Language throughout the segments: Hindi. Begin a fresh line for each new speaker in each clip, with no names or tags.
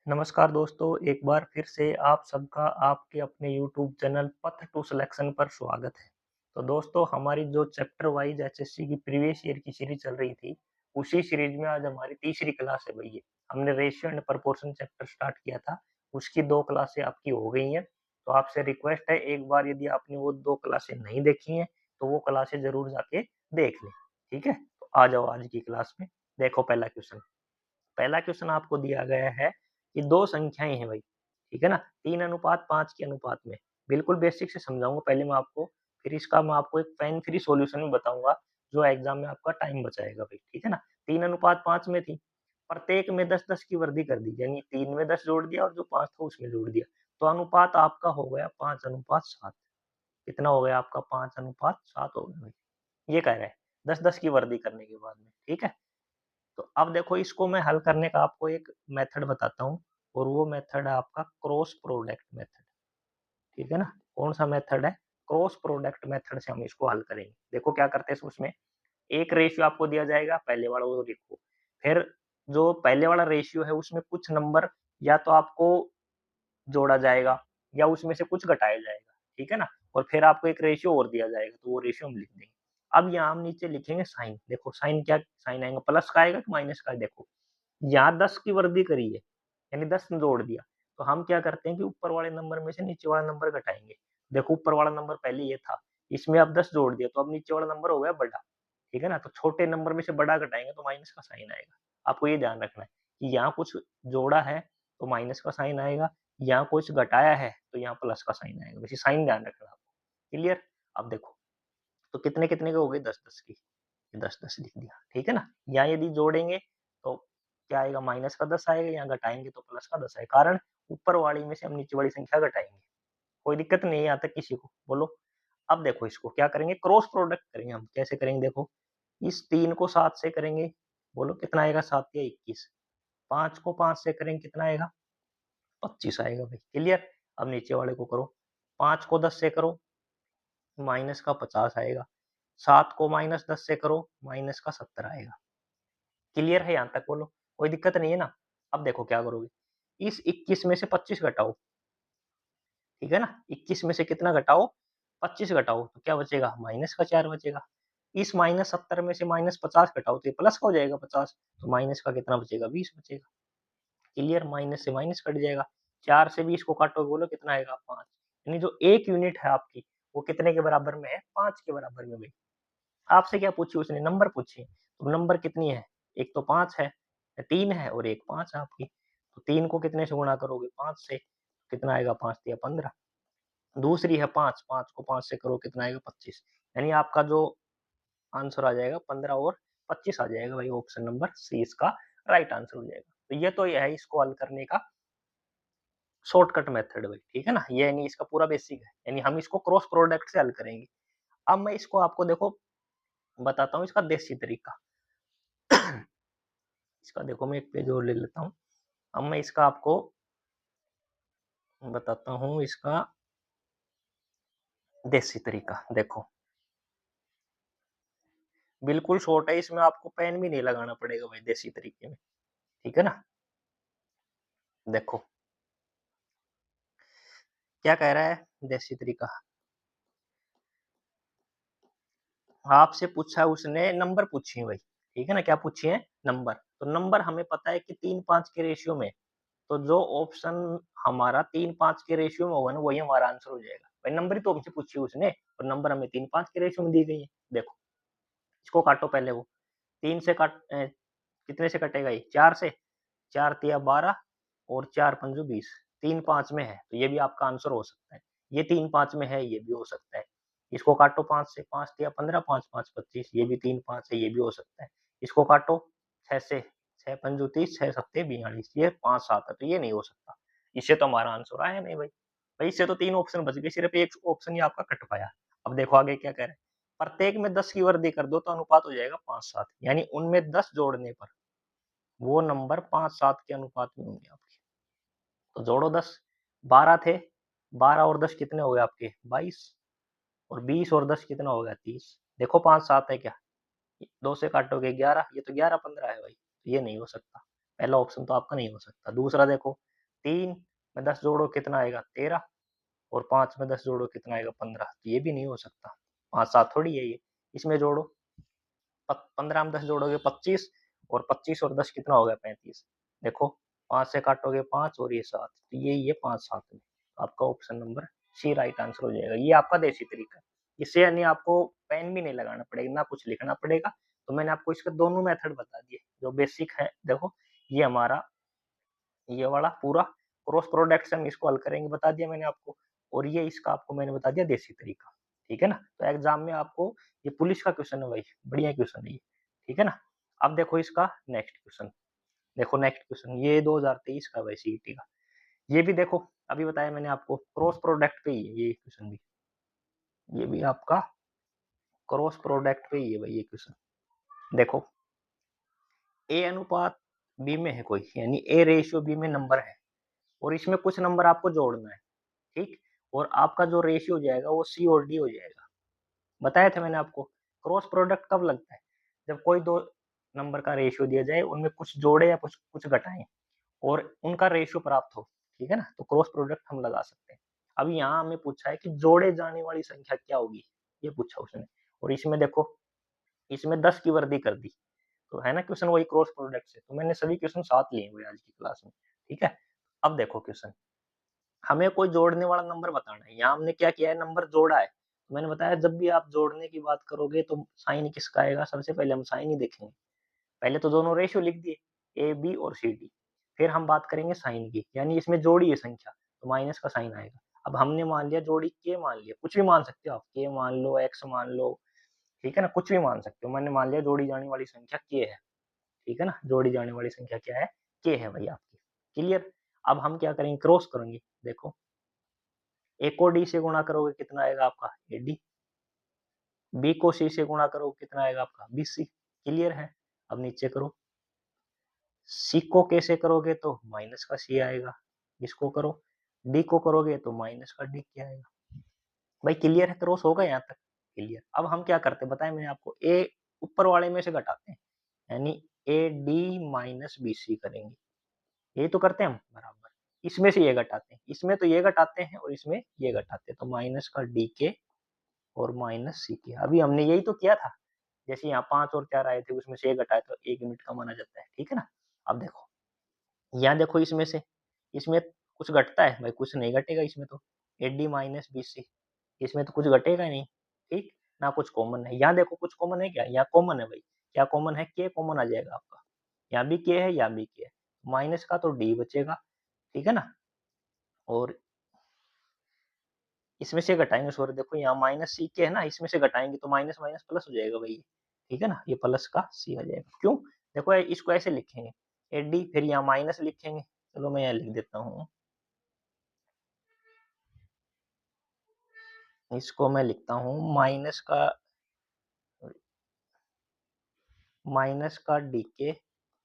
नमस्कार दोस्तों, एक बार फिर से आप सबका आपके अपने यूट्यूब चैनल पथ टू सिलेक्शन पर स्वागत है। तो दोस्तों, हमारी जो चैप्टर वाइज एचएससी की प्रीवियस ईयर की सीरीज चल रही थी, उसी सीरीज में आज हमारी तीसरी क्लास है भई ये। हमने ratio and proportion chapter start किया था, उसकी 2 क्लासें आपकी हो गई हैं। तो आपसे रिक्वेस्ट है, एक बार यदि आपने वो 2 क्लासें नहीं देखी हैं, तो वो क्लासें ज़रूर जाके देख लें, ठीक है? तो आ जाओ आज की क्लास में। देखो पहला क्वेश्चन आपको दिया गया है कि 2 संख्याएँ हैं भाई, ठीक है ना? 3:5 के अनुपात में। बिल्कुल बेसिक से समझाऊँगा पहले मैं आपको, फिर इसका मैं आपको एक पेन फ्री सॉल्यूशन भी बताऊँगा, जो एग्ज़ाम में आपका टाइम बचाएगा भाई, ठीक है ना? 3:5 में थी, प्रत्येक में 10-10 की वृद्धि कर दी, यानी 3 में 10 जोड़ दिया और जो 5 था उसमें जोड़ दिया। तो अनुपात आपका हो गया 5:7। कितना हो गया आपका? 5:7 हो गया भाई। ये कह रहा है, 10-10 की वृद्धि करने के बाद में, ठीक है? तो अब देखो, इसको मैं हल करने का आपको एक मेथड बताता हूँ और वो मेथड है आपका क्रॉस प्रोडक्ट मेथड, ठीक है ना? कौन-सा मेथड है? क्रॉस प्रोडक्ट मेथड से हम इसको हल करेंगे। देखो क्या करते हैं उसमें, एक रेशियो आपको दिया जाएगा, पहले वाला वो लिखो। फिर जो पहले वाला रेशियो है उसमें कुछ नंबर या तो आपको जोड़ा जाएगा या उसमें से कुछ घटाया जाएगा, ठीक है ना? और फिर आपको एक रेशियो और दिया जाएगा, तो वो रेशियो हम लिख देंगे। अब यहाँ हम नीचे लिखेंगे साइन, देखो साइन क्या साइन आएगा, प्लस का आएगा कि माइनस का? देखो, यहाँ 10 की वृद्धि करी है, यानी 10 जोड़ दिया, तो हम क्या करते हैं कि ऊपर वाले नंबर में से नीचे वाला नंबर घटाएँगे। देखो, ऊपर वाला नंबर पहले ये था, इसमें अब 10 जोड़ दिया, तो अब नीचे वाला नंबर हो गया बड़ा, ठीक है ना? तो छोटे नंबर में से बड़ा घटाएँगे तो माइनस का साइन आएगा। आपको ये ध्यान रखना है कि यहाँ कुछ जोड़ा है, तो माइनस का साइन आएगा, यहाँ कुछ घटाया है, तो यहाँ प्लस का साइन आएगा। वैसे साइन ध्यान रखना है आपको, क्लियर? अब देखो, तो कितने-कितने के हो गए? 10-10 की। 10-10 लिख दिया, ठीक है ना? यहाँ यदि जोड़ेंगे तो क्या आएगा? माइनस का 10 आएगा, यहाँ घटाएँगे तो प्लस का 10 आएगा। कारण ऊपर वाली में से हम नीचे वाली संख्या घटाएँगे। कोई दिक्कत नहीं है यहाँ तक किसी को? बोलो। अब देखो, इसको क्या करेंगे? क्रॉस प्रोडक्ट करेंगे हम। कैसे करेंगे देखो, इस 3 को 7 से करेंगे, बोलो कितना आएगा? 7 या 21। 5 को 5 से करेंगे, कितना आएगा? 25 आएगा भाई, क्लियर? अब नीचे वाले को करो, 5 को 10 से करो, माइनस का 50 आएगा। 7 को माइनस 10 से करो, माइनस का 70 आएगा। क्लियर है यहाँ तक? बोलो, कोई दिक्कत नहीं है ना? अब देखो क्या करोगे, इस 21 में से 25 घटाओ, ठीक है ना? 21 में से कितना घटाओ? 25 घटाओ, तो क्या बचेगा? माइनस का 4 बचेगा। इस माइनस 70 में से माइनस 50 घटाओ, तो ये प्लस का हो जाएगा 50, तो माइनस का कितना बचेगा? 20 बचेगा। क्लियर? माइनस से माइनस कट जाएगा। 4 से 20 को काटोगे, बोलो कितना आएगा? 5। यानी जो 1 यूनिट है आपकी, वो कितने के बराबर में है? 5 के बराबर में भाई। आपसे क्या पूछी उसने? नंबर पूछी। तो नंबर कितनी है? एक तो 5 है, 3 है और एक 5 है आपकी। तो 3 को कितने से गुणा करोगे? 5 से। कितना आएगा? 5 तिया 15। दूसरी है 5, 5 को 5 से करो, कितना आएगा? 25। यानी आपका जो आंसर आ जाएगा 15 और 25 आ जाएगा भाई। ऑप्शन नंबर सी इसका राइट आंसर हो जाएगा। तो ये है इसको हल करने का शॉर्टकट मेथड भाई, ठीक है ना? ये यानी इसका पूरा बेसिक है। यानी हम इसको क्रॉस प्रोडक्ट से हल करेंगे। अब मैं इसको आपको देखो बताता हूँ इसका देसी तरीका। इसका देखो, मैं एक पेज और ले लेता हूँ। अब मैं इसका आपको बताता हूँ इसका देसी तरीका। देखो, बिल्कुल शॉर्ट है, इसमें आपको पेन भी नहीं लगाना पड़ेगा भाई देसी तरीके में, ठीक है ना? देखो, क्या कह रहा है देसी तरीका? आपसे पूछा उसने, नंबर पूछी है भाई, ठीक है ना? क्या पूछी है? नंबर। तो नंबर हमें पता है कि 3-5 के रेशियो में, तो जो ऑप्शन हमारा 3-5 के रेशियो में होगा ना, वही हमारा आंसर हो जाएगा। भाई नंबर ही तो हमसे पूछी है उसने और नंबर हमें 3-5 के रेशियो में दी गई है। देखो, इसको काटो पहले वो, 3 से कितने से कटेगा ये? 4 से। 4 तिया 12 और 4 पंजों 20। 3-5 में है, तो ये भी आपका आंसर हो सकता है। ये 3-5 में है, ये भी हो सकता है। इसको काटो 5 से, 5 तिया 15, 5-5 25, ये भी 3-5 है, ये भी हो सकता है। इसको काटो 6 से, 6 पंजों 30, 6 सत्ते 42, ये 5-7 है, तो ये नहीं हो सकता। इससे तो हमारा आंसर आया नहीं भाई। भाई इससे तो 3 ऑप्शन बच गए, सिर्फ 1 ऑप्शन ही आपका कट पाया। अब देखो आगे क्या कह रहा है, प्रत्येक में 10 की वृद्धि कर दो तो अनुपात हो जाएगा 5-7, यानी उनमें 10 जोड़ने पर वो नंबर 5-7 के अनुपात में होंगे आपके। तो जोड़ो 10, 12 थे, 12 और 10 कितने हो गए आपके? 22, और 20 और 10 कितना हो गया? 30। देखो 5-7 है क्या? 2 से काटोगे 11, ये तो 11-15 है भाई, तो ये नहीं हो सकता। पहला ऑप्शन तो आपका नहीं हो सकता। दूसरा देखो, 3 में 10 जोड़ो कितना आएगा 13 और 5 में 10 जोड़ो कितना आएगा 15। तो ये भी नहीं हो सकता, 5-7 थोड़ी है ये। इसमें जोड़ो 15 में 10 जोड़ोगे 25 और 25 और 10 कितना हो गया 35। देखो 5 से काटोगे 5 और ये 7, तो यही है 5-7 में। आपका option number C right answer हो जाएगा। ये आपका देसी तरीका है। इससे यानी आपको पेन भी नहीं लगाना पड़ेगा, ना कुछ लिखना पड़ेगा। तो मैंने आपको इसके दोनों मेथड बता दिए जो बेसिक है। देखो ये हमारा ये वाला पूरा क्रॉस प्रोडक्ट से हम इसको हल करेंगे बता दिया मैंने आपको, और ये इसका आपको मैंने बता दिया देसी तरीका। ठीक है ना? तो एग्जाम में आपको ये पुलिस का क्वेश्चन है भाई, बढ़िया क्वेश्चन है ये। ठीक है ना? अब देखो इसका नेक्स्ट क्वेश्चन, देखो नेक्स्ट क्वेश्चन ये 2023 का भाई सीईटी का। ये भी देखो अभी बताया मैंने आपको क्रॉस प्रोडक्ट पे ही है ये क्वेश्चन भी। ये भी आपका क्रॉस प्रोडक्ट पे ही है भाई ये क्वेश्चन। देखो ए अनुपात बी में है कोई, यानी ए रेशियो बी में नंबर है और इसमें कुछ नंबर आपको जोड़ना है। ठीक, और आपका जो रेशियो हो जाएगा वो सी और डी हो जाएगा। बताया था मैंने आपको क्रॉस प्रोडक्ट कब लगता है, जब कोई दो नंबर का रेशियो दिया जाए, उनमें कुछ जोड़े या कुछ कुछ घटाएं और उनका रेशियो प्राप्त हो। ठीक है ना? तो क्रॉस प्रोडक्ट हम लगा सकते हैं। अब यहाँ हमें पूछा है कि जोड़े जाने वाली संख्या क्या होगी, ये पूछा उसने। और इसमें देखो इसमें 10 की वृद्धि कर दी, तो है ना क्वेश्चन वही क्रॉस प्रोडक्ट से। तो मैंने सभी क्वेश्चन साथ लिए हुए आज की क्लास में। ठीक है, अब देखो क्वेश्चन, हमें कोई जोड़ने वाला नंबर बताना है। यहाँ हमने क्या किया है, नंबर जोड़ा है। मैंने बताया जब भी आप जोड़ने की बात करोगे तो साइन किसका आएगा, सबसे पहले हम साइन ही देखेंगे। पहले तो दोनों रेशियो लिख दिए ए बी और सी डी, फिर हम बात करेंगे साइन की, यानी इसमें जोड़ी है संख्या तो माइनस का साइन आएगा। अब हमने मान लिया जोड़ी के, मान लिया, कुछ भी मान सकते हो आप, के मान लो, एक्स मान लो, ठीक है ना, कुछ भी मान सकते हो। मैंने मान लिया जोड़ी जाने वाली संख्या के है। ठीक है ना, जोड़ी जाने वाली संख्या क्या है, के है भाई आपकी। क्लियर? अब हम क्या करेंगे, क्रॉस करेंगे। देखो ए को डी से गुणा करोगे कितना आएगा आपका ए डी, बी को सी से गुणा करोगे कितना आएगा आपका बी सी। क्लियर है? अब नीचे करो, सी को के से करोगे तो माइनस का सी आएगा, इसको करो, डी को करोगे तो माइनस का डी क्या आएगा। भाई क्लियर है, क्रॉस होगा यहाँ तक? क्लियर। अब हम क्या करते हैं बताएं मैंने आपको, ए ऊपर वाले में से घटाते हैं, यानी A D minus B C करेंगे। ये तो करते हैं हम बराबर, इसमें से ये घटाते हैं, इसमें तो ये घटाते हैं और इसमें ये घटाते हैं, तो माइनस का डी के और माइनस सी के। अभी हमने यही तो किया था, जैसे यहाँ 5 और 4 आए थे उसमें से 1 घटाए तो 1 यूनिट का माना जाता है। ठीक है ना? अब देखो यहाँ देखो इसमें से, इसमें कुछ घटता है भाई, कुछ नहीं घटेगा इसमें तो, A D minus B C, इसमें तो कुछ घटेगा नहीं। ठीक, ना कुछ कॉमन है। यहाँ देखो कुछ कॉमन है क्या, यहाँ कॉमन है भाई। क्या कॉमन है, के कॉमन आ जाएगा आपका, यहाँ भी के है यहाँ भी के है, माइनस का तो डी बचेगा। ठीक है ना? और इसमें से घटाएंगे, सॉरी देखो यहाँ माइनस सी के है ना, इसमें से घटाएंगे तो माइनस माइनस प्लस हो जाएगा भाई। ठीक है ना, ये प्लस का सी आ जाएगा। क्यों? देखो इसको ऐसे लिखेंगे, ए डी फिर यहाँ माइनस लिखेंगे। चलो मैं यहाँ लिख देता हूँ, इसको मैं लिखता हूँ माइनस का डी के,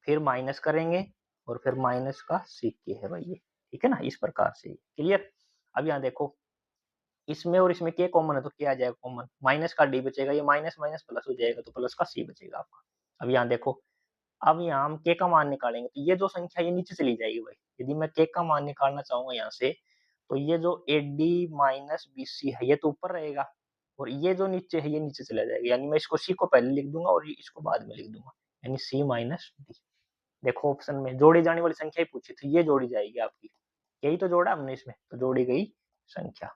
फिर माइनस करेंगे और फिर माइनस का सी के है भाई ये। ठीक है ना, इस प्रकार से। क्लियर? अब यहाँ देखो इसमें और इसमें के कॉमन है तो क्या आ जाएगा कॉमन, माइनस का डी बचेगा, ये माइनस माइनस प्लस हो जाएगा तो प्लस का सी बचेगा आपका। अब यहाँ देखो, अब यहाँ हम के का मान निकालेंगे तो ये जो संख्या ये नीचे चली जाएगी भाई। यदि मैं के का मान निकालना चाहूंगा यहाँ से, तो ये जो A D minus B C है ये तो ऊपर रहेगा और ये जो नीचे है ये नीचे चला जाएगा, यानी मैं इसको सी को पहले लिख दूंगा और इसको बाद में लिख दूंगा, यानी सी माइनस डी। देखो ऑप्शन में जोड़ी जाने वाली संख्या ही पूछी थी, ये जोड़ी जाएगी आपकी, यही तो जोड़ा हमने इसमें, तो जोड़ी गई संख्या,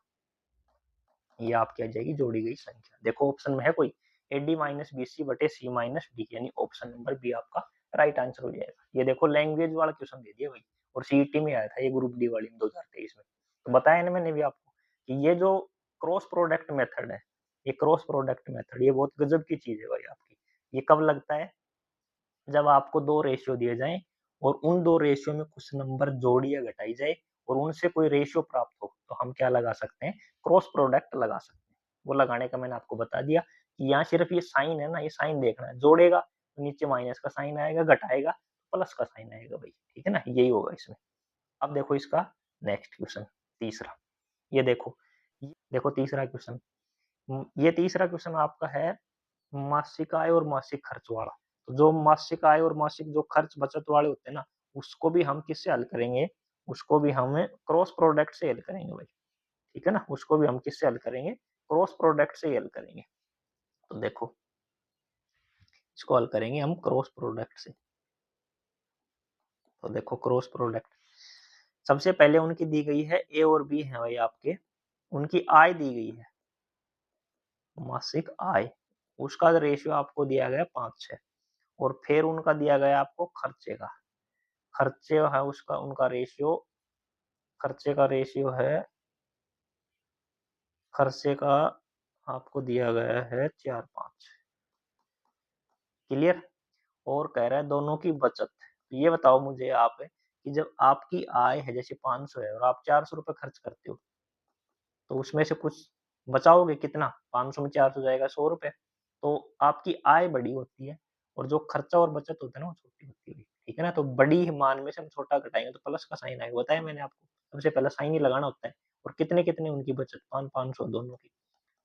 ये आपकी आ जाएगी जोड़ी गई संख्या। देखो ऑप्शन में है कोई, A D minus B C बटे सी माइनस डी, यानी ऑप्शन नंबर बी आपका राइट आंसर हो जाएगा। ये देखो लैंग्वेज वाला क्वेश्चन दे दिया भाई, और सीईटी में आया था ये ग्रुप डी वाली में 2023 में। तो बताया ना मैंने भी आपको कि ये जो क्रॉस प्रोडक्ट मेथड है, ये क्रॉस प्रोडक्ट मेथड ये बहुत गजब की चीज है भाई आपकी। ये कब लगता है, जब आपको दो रेशियो दिए जाएं और उन दो रेशियो में कुछ नंबर जोड़ी या घटाई जाए और उनसे कोई रेशियो प्राप्त हो, तो हम क्या लगा सकते हैं, क्रॉस प्रोडक्ट लगा सकते हैं। वो लगाने का मैंने आपको बता दिया कि यहाँ सिर्फ ये साइन है ना, ये साइन देखना है, जोड़ेगा तो नीचे माइनस का साइन आएगा, घटाएगा प्लस का साइन आएगा भाई। ठीक है ना, यही होगा इसमें। अब देखो इसका नेक्स्ट क्वेश्चन, तीसरा, ये देखो, देखो तीसरा क्वेश्चन, ये तीसरा क्वेश्चन आपका है मासिक आय और मासिक खर्च वाला। तो जो मासिक आय और मासिक जो खर्च बचत वाले होते हैं ना, उसको भी हम किससे हल करेंगे, उसको भी हमें क्रॉस प्रोडक्ट से हल करेंगे भाई, ठीक है ना। उसको भी हम किससे हल करेंगे, क्रॉस प्रोडक्ट से हल करेंगे। तो देखो इसको हल करेंगे हम क्रॉस प्रोडक्ट से। तो देखो क्रॉस प्रोडक्ट, सबसे पहले उनकी दी गई है ए और बी है भाई आपके, उनकी आय दी गई है, मासिक आय, उसका रेशियो आपको दिया गया 5:6, और फिर उनका दिया गया आपको खर्चे का, खर्चे है उसका, उनका रेशियो, खर्चे का रेशियो है, खर्चे का आपको दिया गया है 4:5, क्लियर। और कह रहा है दोनों की बचत। तो ये बताओ मुझे आप कि जब आपकी आय है जैसे 500 है और आप 400 रुपए खर्च करते हो, तो उसमें से कुछ बचाओगे कितना, 500 में 400 जाएगा 100 रुपए। तो आपकी आय बड़ी होती है और जो खर्चा और बचत होता है ना वो छोटी होती है, ठीक है ना। तो बड़ी मान में से हम छोटा घटाएंगे तो प्लस का साइन आएगा, बताया मैंने आपको, सबसे पहले साइन ही लगाना होता है। और कितने कितने उनकी बचत, 500 दोनों की,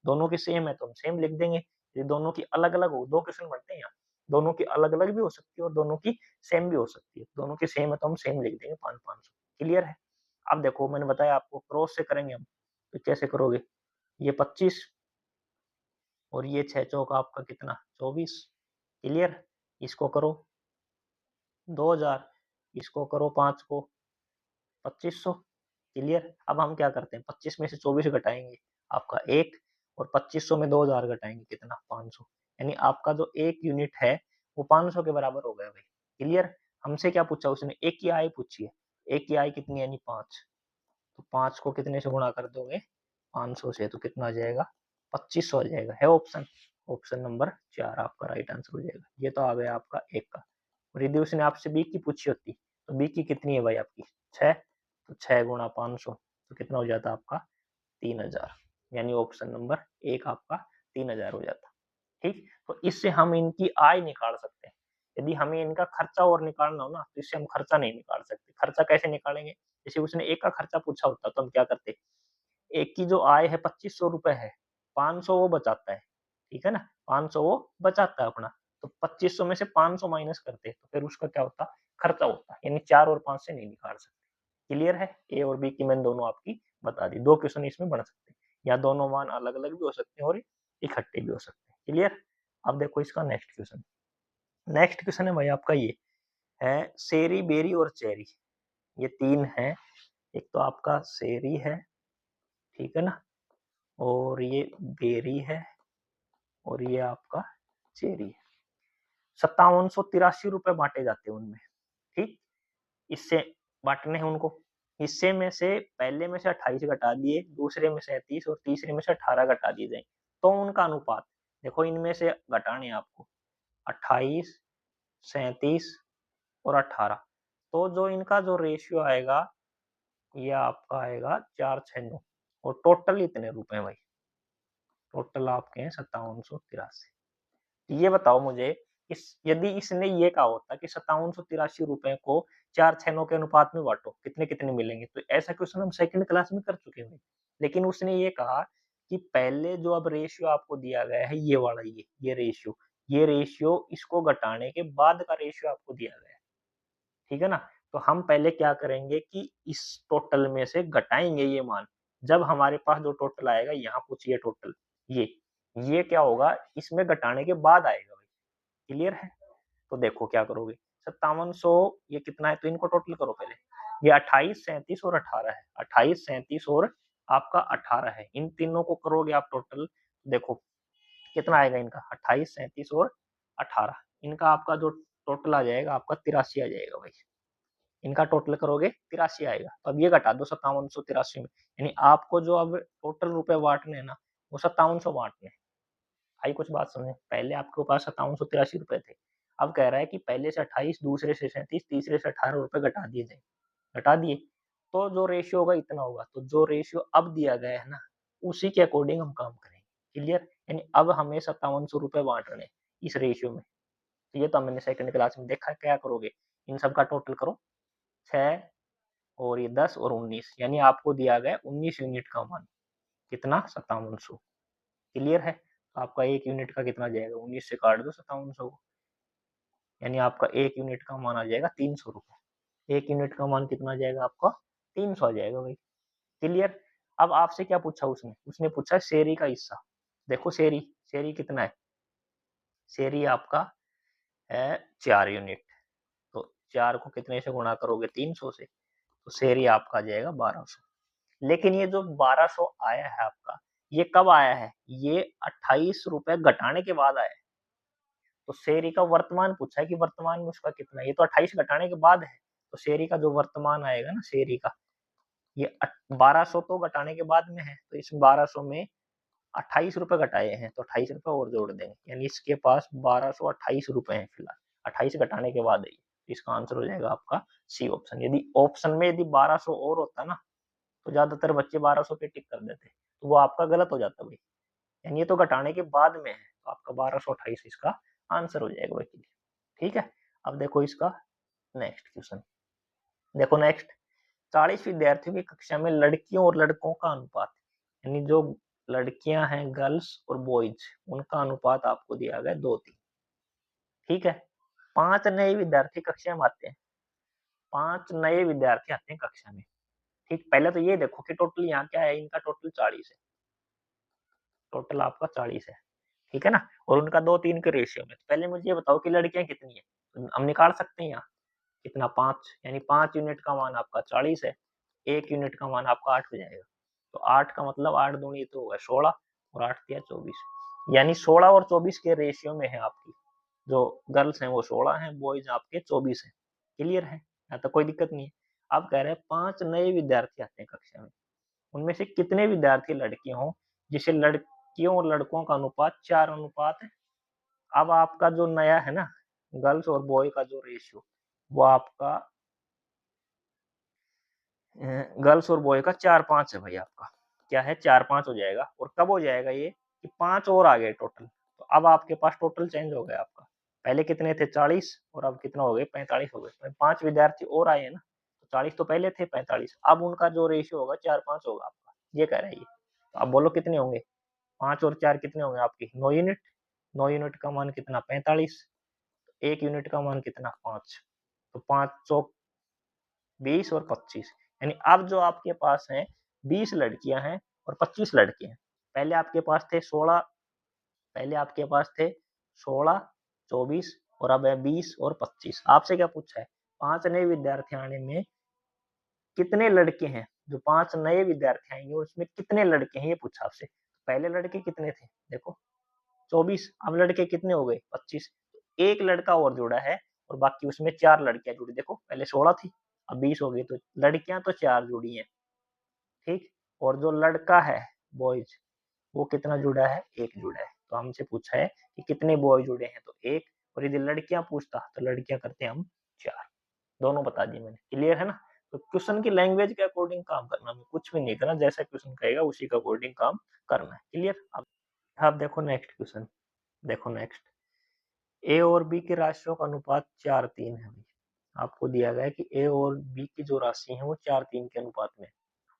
दोनों की सेम है तो हम सेम लिख देंगे। ये दोनों की अलग अलग हो, दो क्वेश्चन बनते हैं यहाँ, दोनों की अलग अलग भी हो सकती है और दोनों की सेम भी हो सकती है, दोनों की सेम है तो हम सेम लिख देंगे 500, क्लियर है। अब देखो मैंने बताया आपको क्रॉस से करेंगे हम, तो कैसे करोगे, ये 25 और ये 6 चौक आपका कितना 24, क्लियर। इसको करो 2000, इसको करो 5 को 2500, क्लियर। अब हम क्या करते हैं, 25 में से 24 घटाएंगे आपका 1, और 2500 में 2000 घटाएंगे कितना 500, यानी आपका जो 1 यूनिट है वो 500 के बराबर हो गया भाई, क्लियर। हमसे क्या पूछा उसने, एक की आय पूछी है, एक की आय कितनी यानी 5, तो 5 को कितने से गुणा कर दोगे 500 से, तो कितना आ जाएगा 2500 आ जाएगा, है ऑप्शन, ऑप्शन नंबर 4 आपका राइट आंसर हो जाएगा। ये तो आ गया आपका एक का। और यदि उसने आपसे बी की पूछी होती तो बी की कितनी है भाई आपकी 6, तो 6 गुणा 500 तो कितना हो जाता आपका 3000, यानी ऑप्शन नंबर 1 आपका 3000 हो जाता, ठीक। तो इससे हम इनकी आय निकाल सकते हैं। यदि हमें इनका खर्चा और निकालना हो ना तो इससे हम खर्चा नहीं निकाल सकते। खर्चा कैसे निकालेंगे, जैसे उसने एक का खर्चा पूछा होता तो हम क्या करते, एक की जो आय है 2500 रुपए है, 500 वो बचाता है, ठीक है ना, 500 वो बचाता है अपना, तो 2500 में से 500 माइनस करते तो फिर उसका क्या होता, खर्चा होता, यानी 4 और 5 से नहीं निकाल सकते, क्लियर है। ए और बी की मैंने दोनों आपकी बता दी, दो क्वेश्चन इसमें बन सकते हैं, या दोनों मान अलग अलग भी हो सकते हैं और इकट्ठे भी हो सकते हैं, क्लियर। अब देखो इसका नेक्स्ट क्वेश्चन, नेक्स्ट क्वेश्चन है भाई आपका ये है, सेरी बेरी और चेरी, ये तीन है, एक तो आपका सेरी है, ठीक है ना, और ये बेरी है, और ये आपका चेरी है। 5783 रुपए बांटे जाते हैं उनमें, ठीक। इससे बांटने हैं उनको, हिस्से में से पहले में से 28 घटा दिए, दूसरे में 37 और तीसरे में से 18 घटा दिए जाए, तो उनका अनुपात देखो, इनमें से घटाने आपको 28, 37 और 18, तो जो इनका जो रेशियो आएगा ये आपका आएगा 469, और टोटल इतने रुपए भाई, टोटल आपके हैं 5783। ये बताओ मुझे, इस यदि इसने ये कहा होता कि 5783 रुपए को 4 छेनों के अनुपात में बांटो, कितने कितने मिलेंगे, तो ऐसा क्वेश्चन हम सेकंड क्लास में कर चुके हैं। लेकिन उसने ये कहा कि पहले जो अब रेशियो आपको दिया गया है ये वाला, ये रेशियो इसको घटाने के बाद का रेशियो आपको दिया गया है, ठीक है ना। तो हम पहले क्या करेंगे कि इस टोटल में से घटाएंगे ये मान, जब हमारे पास जो टोटल आएगा, यहाँ पूछिए टोटल, ये ये क्या होगा, इसमें घटाने के बाद आएगा भाई, क्लियर है। तो देखो क्या करोगे, 5700 ये कितना है, तो इनको टोटल करो पहले, ये 28, 37 और 18 है, 28, 37 और आपका 18 है, इन तीनों को करोगे आप टोटल, देखो कितना आएगा इनका 28, 37 और 18, इनका आपका जो टोटल आ जाएगा आपका 83 आ जाएगा भाई, इनका टोटल करोगे 83 आएगा। तो अब ये घटा दो 5783 में, यानी आपको जो अब टोटल रुपए बांटने हैं ना वो 5700 बांटने हैं। आई कुछ बात समझे, पहले आपके पास 5783 रुपए थे, अब कह रहा है कि पहले से 28, दूसरे से 37, तीसरे से 18 रुपए घटा दिए जाए, घटा दिए, तो जो रेशियो होगा इतना होगा, तो जो रेशियो अब दिया गया है ना उसी के अकॉर्डिंग हम काम करेंगे, क्लियर। यानी अब हमें 5700 रुपए बांटने इस रेशियो में, तो ये तो मैंने सेकंड क्लास में देखा, क्या करोगे इन सब का टोटल करो, 6 और ये 10 और 19, यानी आपको दिया गया 19 यूनिट का मान, कितना 5700, क्लियर है। तो आपका एक यूनिट का कितना जाएगा, 19 से काट दो 5700 को, यानी आपका एक यूनिट का मान आ जाएगा 300 रुपए, एक यूनिट का मान कितना आ जाएगा आपका 300 आ जाएगा भाई। क्लियर? अब आपसे क्या पूछा उसने? उसने पूछा शेरी का हिस्सा। देखो शेरी, शेरी कितना है? शेरी आपका है 4 यूनिट। तो 4 को कितने से गुणा करोगे? 300 से। तो शेरी आपका आ जाएगा 1200। लेकिन ये जो 1200 आया है आपका, ये कब आया है? ये 28 रुपए घटाने के बाद आया है। तो शेरी का वर्तमान पूछा है कि वर्तमान में उसका कितना है? ये तो 28 घटाने के बाद है। तो शेरी का जो वर्तमान आएगा ना, शेरी का, ये 1200 तो घटाने के बाद में है। तो इस 1200 में 28 रुपए घटाए हैं, तो 28 रुपए और जोड़ देंगे, यानी इसके पास 1228 रुपए हैं फिलहाल। 28 घटाने के बाद है ये। इसका आंसर हो जाएगा आपका सी ऑप्शन। यदि ऑप्शन में यदि 1200 और होता ना, तो ज्यादातर बच्चे 1200 पे टिक कर देते, तो वो आपका गलत हो जाता भाई। यानी ये तो घटाने के बाद में है, तो आपका 1228 इसका आंसर हो जाएगा भाई। ठीक है, अब देखो इसका नेक्स्ट क्वेश्चन। देखो नेक्स्ट, 40 विद्यार्थियों की कक्षा में लड़कियों और लड़कों का अनुपात, यानी जो लड़कियां हैं गर्ल्स और बॉयज, उनका अनुपात आपको दिया गया 2:3। ठीक है, 5 नए विद्यार्थी कक्षा में आते हैं। 5 नए विद्यार्थी आते हैं कक्षा में। ठीक, पहले तो ये देखो कि टोटल यहाँ क्या है, इनका टोटल 40 है। टोटल आपका 40 है, ठीक है ना, और उनका 2:3 के रेशियो में। तो पहले मुझे ये बताओ कि लड़कियां कितनी है? तो हम निकाल सकते हैं यहाँ कितना, 5, यानी 5 यूनिट का मान आपका 40 है। 1 यूनिट का मान आपका 8 हो जाएगा। तो 8 का मतलब 8 दूनी तो होगा 16, और 8 दिया 24, यानी 16 और 24 के रेशियो में है आपकी। जो गर्ल्स हैं वो 16 हैं, बॉयज आपके 24 हैं। क्लियर है, यहाँ तक कोई दिक्कत नहीं है। अब कह रहे हैं 5 नए विद्यार्थी आते हैं कक्षा में, उनमें से कितने विद्यार्थी लड़कियां हों जिसे लड़कियों और लड़कों का अनुपात 4 है। अब आपका जो नया है ना, गर्ल्स और बॉय का जो रेशियो, वो आपका गर्ल्स और बॉय का 4:5 है भाई। आपका क्या है? 4:5 हो जाएगा। और कब हो जाएगा ये? कि 5 और आ गए टोटल। तो अब आपके पास टोटल चेंज हो गया आपका। पहले कितने थे? 40, और अब कितना हो गए? 45 हो गए। 5 विद्यार्थी और आए हैं ना, तो 40 तो पहले थे, 45 अब उनका जो रेशियो होगा 4:5 होगा आपका, ये कह रहे हैं ये। तो अब बोलो कितने होंगे? 5 और 4 कितने होंगे आपके? 9 यूनिट। 9 यूनिट का मान कितना? 45। 1 यूनिट का मान कितना? 5। तो 5 चौक 20 और 25, यानी अब जो आपके पास है 20 लड़कियां हैं और 25 लड़के हैं। पहले आपके पास थे 16, पहले आपके पास थे 16, 24, और अब है 20 और 25। आपसे क्या पूछा है? 5 नए विद्यार्थी आने में कितने लड़के हैं? जो 5 नए विद्यार्थी आएंगे उसमें कितने लड़के हैं, ये पूछा आपसे। पहले लड़के कितने थे? देखो 24, अब लड़के कितने हो गए? 25। एक लड़का और जुड़ा है, और बाकी उसमें 4 लड़कियां जुड़ी। देखो पहले 16 थी, अब 20 हो गई, तो लड़कियां तो 4 जुड़ी हैं। ठीक, और जो लड़का है बॉयज, वो कितना जुड़ा है? 1 जुड़ा है। तो हमसे पूछा है कि कितने बॉय जुड़े हैं, तो 1। और यदि लड़कियां पूछता तो लड़कियां करते हैं हम 4। दोनों बता दिए मैंने। क्लियर है ना? तो क्वेश्चन की लैंग्वेज के अकॉर्डिंग काम करना, हमें कुछ भी नहीं करना, जैसा क्वेश्चन कहेगा उसी के अकॉर्डिंग काम करना है। क्लियर? अब देखो नेक्स्ट क्वेश्चन। देखो नेक्स्ट, ए और बी के राशियों का अनुपात 4:3 है। आपको दिया गया है कि ए और बी की जो राशि है वो 4:3 के अनुपात में,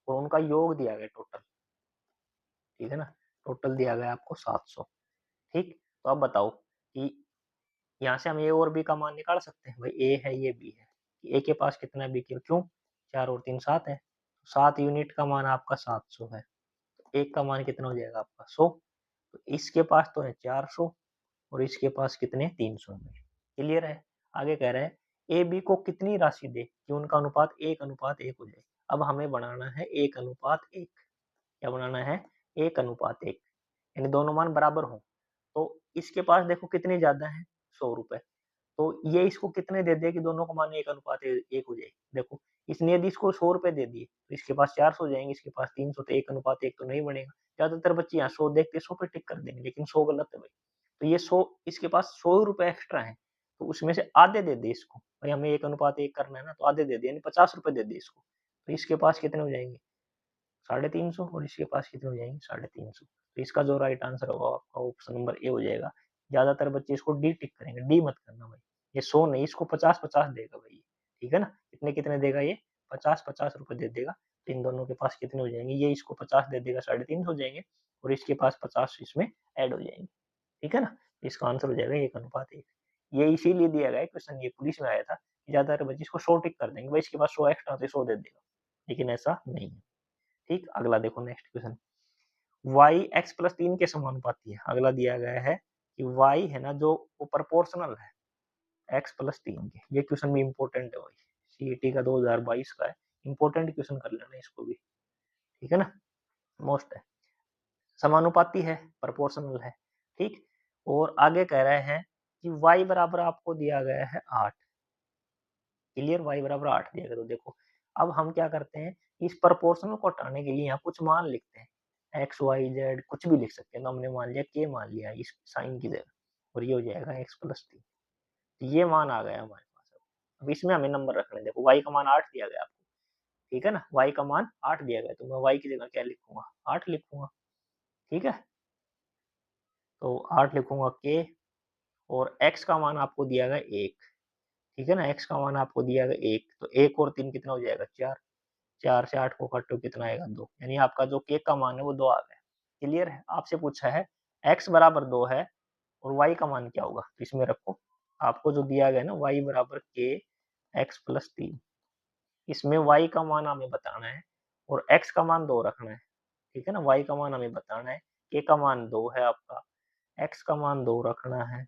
और उनका योग दिया गया टोटल। ठीक है ना, टोटल दिया गया आपको 700। ठीक, तो अब बताओ कि यहाँ से हम ए और बी का मान निकाल सकते हैं। भाई ए है, ये बी है, ए के पास कितना है, बी के क्यों? 4 और 3 7 है। 7 यूनिट का मान आपका 700 है। तो एक का मान कितना हो जाएगा आपका? 100। तो इसके पास तो है 400, और इसके पास कितने? 300 है। क्लियर है? आगे कह रहा है ए बी को कितनी राशि दे कि उनका अनुपात 1:1 हो जाए। अब हमें बनाना है 1:1। क्या बनाना है? 1:1, यानी दोनों मान बराबर हो। तो इसके पास देखो कितने ज्यादा है? 100 रुपए। तो ये इसको कितने दे दे कि दोनों का मान 1:1 हो जाए? देखो, इसने यदि इसको 100 रुपए दे दिए तो इसके पास 400 हो जाएंगे, इसके पास 300, तो 1:1 तो नहीं बनेगा। ज्यादातर बच्चे यहाँ 100 देख के 100 पे टिक कर देंगे, लेकिन 100 गलत है भाई। तो ये 100, इसके पास 100 रुपए एक्स्ट्रा है, तो उसमें से आधे दे दे इसको। भाई हमें 1:1 करना है ना, तो आधे दे दे, यानी 50 रुपए दे दे इसको। तो इसके पास कितने हो जाएंगे? 350, और इसके पास कितने हो जाएंगे? 350। तो इसका जो राइट आंसर होगा आपका ऑप्शन नंबर ए हो जाएगा। ज्यादातर बच्चे इसको डी टिक करेंगे, डी मत करना भाई। ये 100 नहीं, इसको 50-50 देगा भाई। ठीक है ना, कितने कितने देगा ये? 50-50 रुपए दे देगा। तो इन दोनों के पास कितने हो जाएंगे? ये इसको 50 दे देगा, 350 हो जाएंगे, और इसके पास 50 इसमें ऐड हो जाएंगे। ठीक है ना, इसका आंसर हो जाएगा 1:1। ये इसीलिए दिया गया है क्वेश्चन, ये पुलिस में आया था, ज्यादातर बच्चे इसको 100 टिक कर देंगे, भाई इसके पास 100 एक्स्ट्रा तो 100 दे देगा। लेकिन ऐसा नहीं है। ठीक, अगला देखो next question, y x plus 3 के समानुपाती है। अगला दिया गया है कि y है ना जो वो प्रोपोर्शनल है x प्लस 3 के। ये क्वेश्चन भी इंपॉर्टेंट है भाई, सीईटी का 2022 का है, इंपॉर्टेंट क्वेश्चन कर लेना इसको भी, ठीक है ना, मोस्ट है। समानुपाती है, प्रोपोर्शनल है, ठीक। और आगे कह रहे हैं कि y बराबर आपको दिया गया है 8, क्लियर, y बराबर 8 दिया गया। तो देखो अब हम क्या करते हैं, इस प्रोपोर्शनल को हटाने के लिए यहाँ कुछ मान लिखते हैं, एक्स वाई जेड कुछ भी लिख सकते हैं। तो हमने मान लिया k मान लिया इस साइन की जगह, और ये हो जाएगा x प्लस 3। ये मान आ गया हमारे पास। अब इसमें हमें नंबर रखने, देखो y का मान 8 दिया गया आपको, ठीक है ना, y का मान 8 दिया गया, तो मैं y की जगह क्या लिखूंगा, 8 लिखूंगा, ठीक है। तो 8 लिखूंगा k, और x का मान आपको दिया गया 1, ठीक है ना, x का मान आपको दिया गया 1, तो 1 और 3 कितना हो जाएगा 4, 4 से 8 को काटो कितना आएगा 2, यानी आपका जो k का मान है वो 2 आ गया। क्लियर है, आपसे पूछा है x बराबर 2 है और y का मान क्या होगा, तो इसमें रखो आपको जो दिया गया है ना y बराबर k x प्लस 3, इसमें y का मान हमें बताना है और x का मान 2 रखना है, ठीक है ना। y का मान हमें बताना है, k का मान 2 है आपका, x का मान 2 रखना है,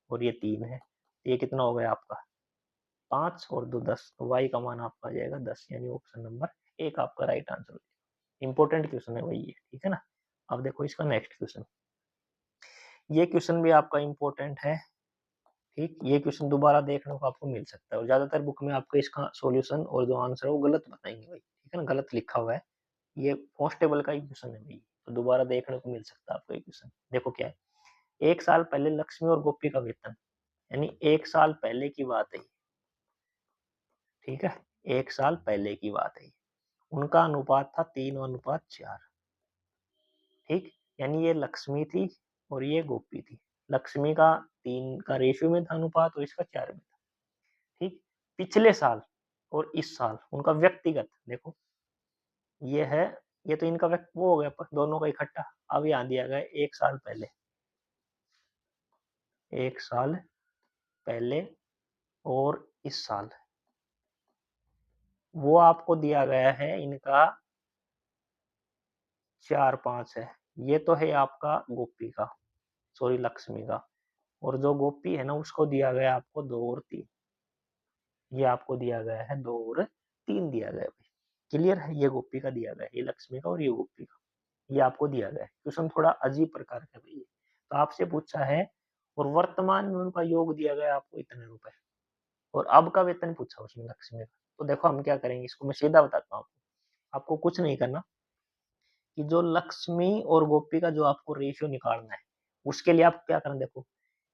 और ये 3 है, ये कितना हो गया आपका 5 और 2 10, तो y का मान आपका आ जाएगा 10, यानी ऑप्शन नंबर 1 आपका राइट आंसर हो जाएगा। इंपॉर्टेंट क्वेश्चन है वही है, ठीक है ना। अब देखो इसका नेक्स्ट क्वेश्चन, ये क्वेश्चन भी आपका इंपॉर्टेंट है, ठीक। ये क्वेश्चन दोबारा देखने को आपको मिल सकता है, और ज्यादातर बुक में आपको इसका सॉल्यूशन और जो आंसर है वो गलत बताएंगे भाई, ठीक है ना, गलत लिखा हुआ है। ये कांस्टेबल का ही क्वेश्चन है भाई, तो दोबारा देखने को मिल सकता है आपको ये क्वेश्चन। देखो क्या है, 1 साल पहले लक्ष्मी और गोपी का वेतन, यानी 1 साल पहले की बात है, ठीक है, 1 साल पहले की बात है, उनका अनुपात था 3:4, ठीक। यानी ये लक्ष्मी थी और ये गोपी थी। लक्ष्मी का 3 का रेशियो में था अनुपात, और इसका 4 में था, ठीक। पिछले साल और इस साल उनका व्यक्तिगत देखो, ये है, ये तो इनका व्यक्त वो हो गया दोनों का इकट्ठा। अब यहाँ दिया गया 1 साल पहले, 1 साल पहले और इस साल, वो आपको दिया गया है इनका 4-5 है। ये तो है आपका गोपी का, सॉरी लक्ष्मी का, और जो गोपी है ना उसको दिया गया आपको 2 और 3, ये आपको दिया गया है 2 और 3 दिया गया है भाई। क्लियर है, ये गोपी का दिया गया है, ये लक्ष्मी का और ये गोपी का, ये आपको दिया गया है। क्वेश्चन थोड़ा अजीब प्रकार का भाई, तो आपसे पूछा है और वर्तमान में उनका योग दिया गया आपको इतने रुपए, और अब का वेतन पूछा उसमें लक्ष्मी का। तो देखो हम क्या करेंगे, इसको मैं सीधा बताता हूँ आपको कुछ नहीं करना, कि जो लक्ष्मी और गोपी का जो आपको रेशियो निकालना है, उसके लिए आप क्या करना, देखो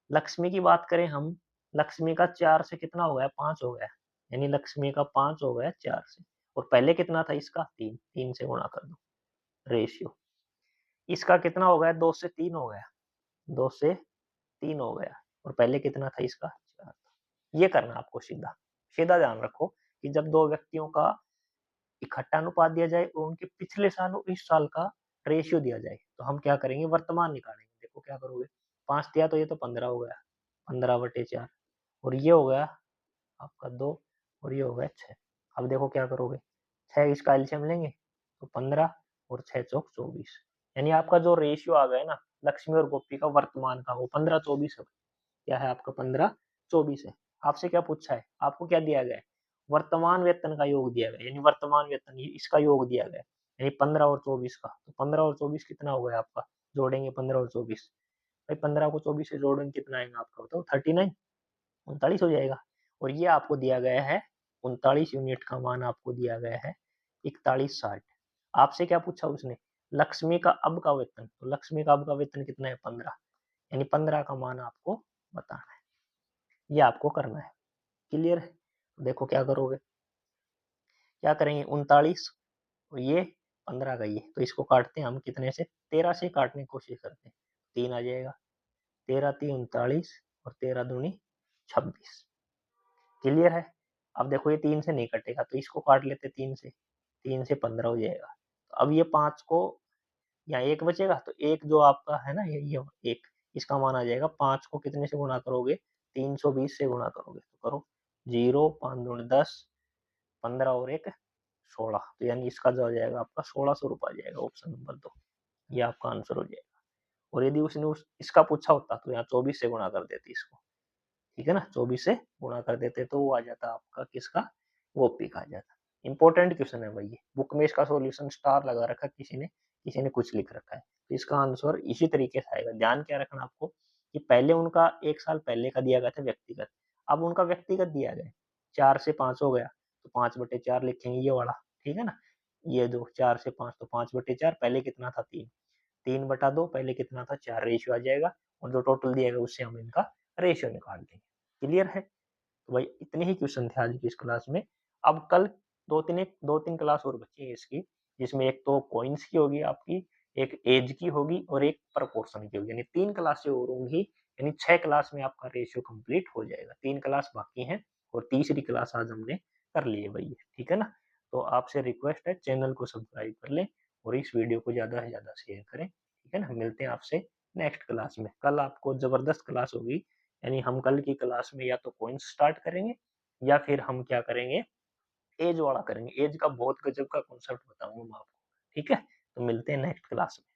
लक्ष्मी की बात करें हम, लक्ष्मी का 4 से कितना हो गया 5 हो गया, यानी लक्ष्मी का 5 हो गया 4 से, और पहले कितना था इसका 3, 3 से गुणा कर दो रेशियो। इसका कितना हो गया 2 से 3 हो गया, 2 से 3 हो गया, और पहले कितना था इसका 4 था। ये करना आपको सीधा, सीधा ध्यान रखो कि जब 2 व्यक्तियों का इकट्ठा अनुपात दिया जाए और उनके पिछले साल और इस साल का रेशियो दिया जाए, तो हम क्या करेंगे वर्तमान निकालेंगे। देखो क्या करोगे, 5 दिया तो ये तो 15 हो गया, 15/4, और ये हो गया आपका 2, और ये हो गया 6। अब देखो क्या करोगे, 6 इसका एलसीएम लेंगे तो 15 और 6 चौक 24, यानी आपका जो रेशियो आ गया ना लक्ष्मी और गोपी का वर्तमान का, वो 15-24 है। क्या है आपका 15-24 है। आपसे क्या पूछा है, आपको क्या दिया गया है, वर्तमान वेतन का योग दिया गया, यानी वर्तमान वेतन इसका योग दिया गया, यानी 15 और 24 का, तो 15 और 24 कितना हो गया आपका, जोड़ेंगे 15 और 24, भाई 15 को 24 से जोड़ेंगे कितना आएगा आपका बताओ, 39, 39 हो जाएगा। और ये आपको दिया गया है 39 यूनिट का मान आपको दिया गया है 4160। आपसे क्या पूछा उसने, लक्ष्मी का अब का वेतन, तो लक्ष्मी का अब का वेतन कितना है 15, यानी 15 का मान आपको बताना है, ये आपको करना है। क्लियर है, देखो क्या करोगे, क्या करेंगे 39 और ये 15 का ये, तो इसको काटते हैं हम कितने से, 13 से काटने की कोशिश करते हैं, 3 आ जाएगा, 13×3 39 और 13×2 26। क्लियर है। अब देखो ये 3 से नहीं कटेगा, तो इसको काट लेते 3 से, 3 से 15 हो जाएगा। तो अब ये 5 को, यहाँ 1 बचेगा, तो 1 जो आपका है ना ये 1, इसका मान आ जाएगा, 5 को कितने से गुणा करोगे, 320 से गुणा करोगे, तो करो 0, 5×2 10, 15 और 1 16, तो यानी इसका जो आ जाएगा आपका 1600 रुपये आ जाएगा, ऑप्शन नंबर 2, ये आपका आंसर हो जाएगा। और यदि उसने इसका पूछा होता तो यहाँ 24 से गुणा कर देते इसको, ठीक है ना, 24 से गुणा कर देते तो वो आ जाता आपका किसका, ओपी का आ जाता। इंपॉर्टेंट क्वेश्चन है भाई ये, बुक में इसका सॉल्यूशन स्टार लगा रखा किसी ने कुछ लिख रखा है, तो इसका आंसर इसी तरीके से आएगा। ध्यान क्या रखना आपको कि पहले उनका 1 साल पहले का दिया गया था व्यक्तिगत, अब उनका व्यक्तिगत दिया गया है, 4 से 5 हो गया, तो 5/4 लिखेंगे ये वाला, ठीक है ना? ये दो 4 से 5 तो 5/4, पहले कितना था 3, 3/2 पहले कितना था 4, रेशियो आ जाएगा, और जो टोटल दिया गया उससे हम इनका रेशियो निकाल देंगे। क्लियर है? तो भाई इतने ही क्वेश्चन थे आज की इस क्लास में। अब कल 2-3 क्लास और बची है इसकी, जिसमें एक तो कॉइन्स की होगी आपकी, एक एज की होगी और एक प्रोपोर्शन की होगी, यानी 3 क्लासें और होंगी, यानी 6 क्लास में आपका रेशियो कंप्लीट हो जाएगा। 3 क्लास बाकी हैं और तीसरी क्लास आज हमने कर ली है भई, ठीक है ना? तो आपसे रिक्वेस्ट है चैनल को सब्सक्राइब कर लें और इस वीडियो को ज़्यादा से ज़्यादा शेयर करें, ठीक है ना? मिलते हैं आपसे नेक्स्ट क्लास में। कल आपको ज़बरदस्त क्लास होगी, यानी हम कल की क्लास में या तो कॉइन्स स्टार्ट करेंगे या फिर हम क्या करेंगे, एज वाला करेंगे। एज का बहुत गजब का कॉन्सेप्ट बताऊँगा मैं आपको, ठीक है? तो मिलते हैं नेक्स्ट क्लास में।